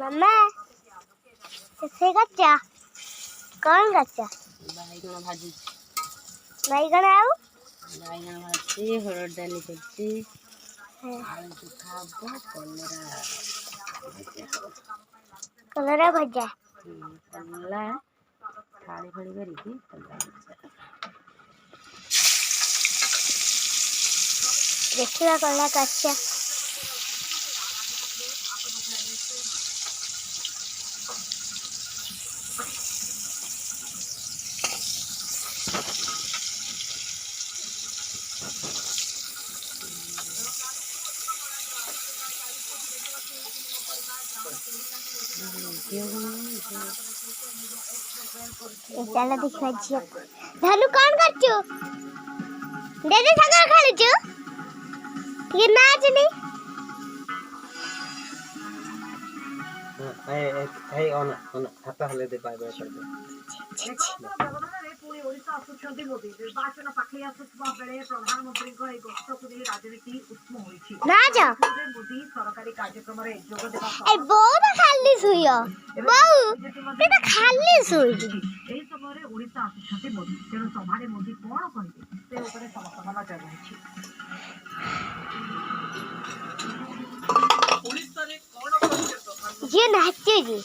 मम्मा कैसे कच्चा कौन कच्चा बैगन भाजी बैगन आउ बैगन भाजी हरड़ डाली करती आलू चोखा हब कलरा भजा कलरा थाली फाड़ी करके कलरा भजा देखिए कलरा कच्चा चलो दिखा धनु कौन करचु दे सागर खेलुचु ये नाच नहीं ए ऑन हाता हले दे बाय बाय कर दे पुणी ओडिशा आसुछंती मोदी निर्वाचन पाखे आसुवा बेले प्रधानमंत्री को ए गस्तक दे राजनीति उष्म होईछि ना जा मोदी सरकारी कार्यक्रम रे जोग देबा ए बहुत खाली सुइयो बहु ते तो खाली सुई एही समय रे ओडिशा आसुछंती मोदी तेनु सभा रे मोदी कोन कहिबे से ऊपर समस्त नजर रहिछि ये नाचे जी